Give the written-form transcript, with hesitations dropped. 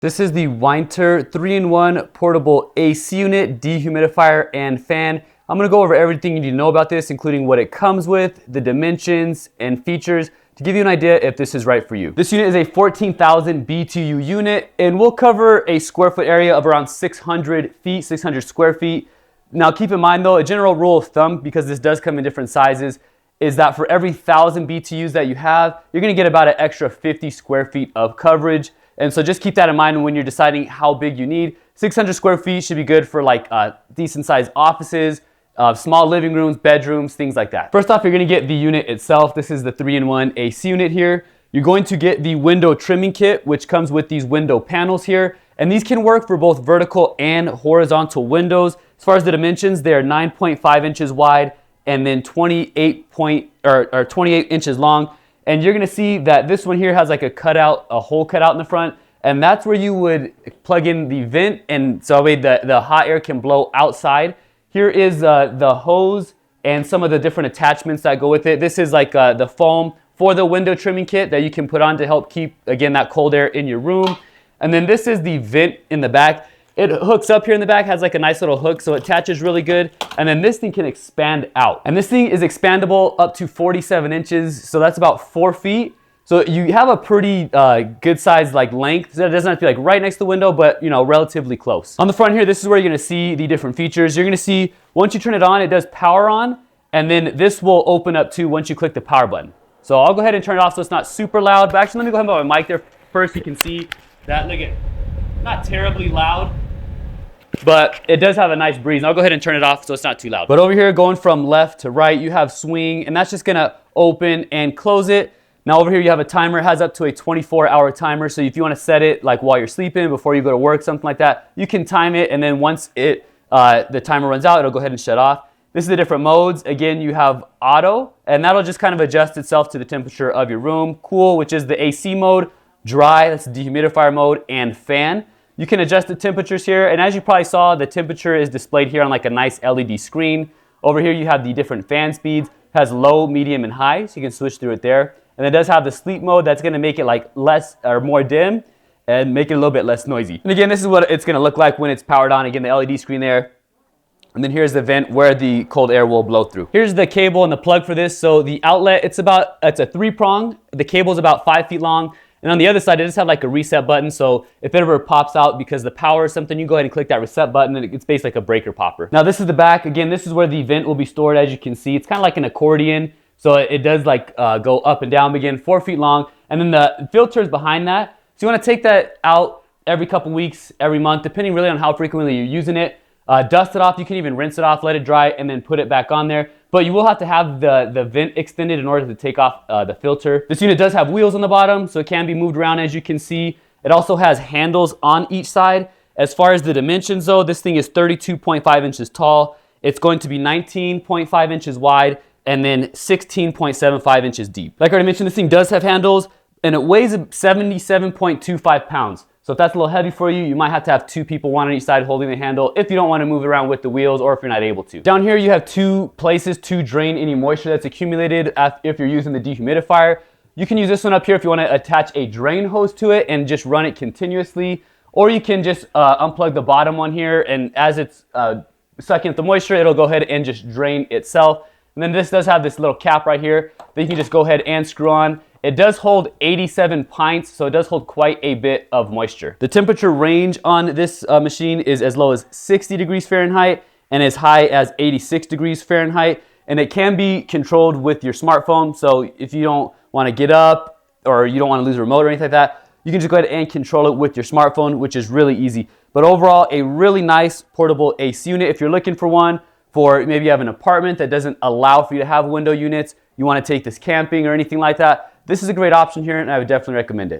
This is the Whynter 3-in-1 portable AC unit, dehumidifier, and fan. I'm going to go over everything you need to know about this, including what it comes with, the dimensions, and features to give you an idea if this is right for you. This unit is a 14,000 BTU unit, and will cover a square foot area of around 600 square feet. Now keep in mind though, a general rule of thumb, because this does come in different sizes, is that for every 1,000 BTUs that you have, you're going to get about an extra 50 square feet of coverage. And so just keep that in mind when you're deciding how big you need. 600 square feet should be good for like decent sized offices, small living rooms, bedrooms, things like that. First off, you're going to get the unit itself. This is the 3-in-1 AC unit here. You're going to get the window trimming kit, which comes with these window panels here. And these can work for both vertical and horizontal windows. As far as the dimensions, they are 9.5 inches wide and then 28 inches long. And you're gonna see that this one here has like a hole cut out in the front, and that's where you would plug in the vent, and so that way the hot air can blow outside. Here is the hose and some of the different attachments that go with it. This is like the foam for the window trimming kit that you can put on to help keep, again, that cold air in your room. And then this is the vent in the back. It hooks up here in the back, has like a nice little hook, so it attaches really good. And then this thing can expand out. And this thing is expandable up to 47 inches, so that's about 4 feet. So you have a pretty good size like length. So it doesn't have to be like right next to the window, but you know, relatively close. On the front here, this is where you're gonna see the different features. You're gonna see, once you turn it on, it does power on, and then this will open up too once you click the power button. So I'll go ahead and turn it off so it's not super loud, but actually let me go ahead and put my mic there first. You can see that, look at, not terribly loud, but it does have a nice breeze. And I'll go ahead and turn it off so it's not too loud. But over here, going from left to right, you have swing, and that's just gonna open and close it. Now over here, you have a timer. It has up to a 24-hour timer. So if you wanna set it like while you're sleeping, before you go to work, something like that, you can time it, and then once the timer runs out, it'll go ahead and shut off. This is the different modes. Again, you have auto, and that'll just kind of adjust itself to the temperature of your room. Cool, which is the AC mode. Dry, that's the dehumidifier mode, and fan. You can adjust the temperatures here, and as you probably saw, the temperature is displayed here on like a nice LED screen. Over here you have the different fan speeds. It has low, medium, and high, so you can switch through it there. And it does have the sleep mode that's gonna make it like less or more dim and make it a little bit less noisy. And again, this is what it's gonna look like when it's powered on. Again, the LED screen there. And then here's the vent where the cold air will blow through. Here's the cable and the plug for this. So the outlet, it's a 3-prong. The cable is about 5 feet long. And on the other side, it does have like a reset button. So if it ever pops out because the power or something, you go ahead and click that reset button, and it's basically like a breaker popper. Now this is the back. Again, this is where the vent will be stored. As you can see, it's kind of like an accordion. So it does like go up and down again, 4 feet long. And then the filter is behind that. So you want to take that out every couple weeks, every month, depending really on how frequently you're using it. Dust it off. You can even rinse it off, let it dry, and then put it back on there. But you will have to have the vent extended in order to take off the filter. This unit does have wheels on the bottom, so it can be moved around, as you can see. It also has handles on each side. As far as the dimensions though, this thing is 32.5 inches tall. It's going to be 19.5 inches wide and then 16.75 inches deep. Like I already mentioned, this thing does have handles, and it weighs 77.25 pounds. So if that's a little heavy for you, you might have to have 2 people, one on each side holding the handle if you don't want to move around with the wheels, or if you're not able to. Down here you have 2 places to drain any moisture that's accumulated if you're using the dehumidifier. You can use this one up here if you want to attach a drain hose to it and just run it continuously, or you can just unplug the bottom one here, and as it's sucking up the moisture, it'll go ahead and just drain itself. And then this does have this little cap right here that you can just go ahead and screw on. It does hold 87 pints, so it does hold quite a bit of moisture. The temperature range on this machine is as low as 60 degrees Fahrenheit and as high as 86 degrees Fahrenheit. And it can be controlled with your smartphone. So if you don't want to get up or you don't want to lose a remote or anything like that, you can just go ahead and control it with your smartphone, which is really easy. But overall, a really nice portable AC unit. If you're looking for one, for maybe you have an apartment that doesn't allow for you to have window units, you want to take this camping or anything like that, this is a great option here, and I would definitely recommend it.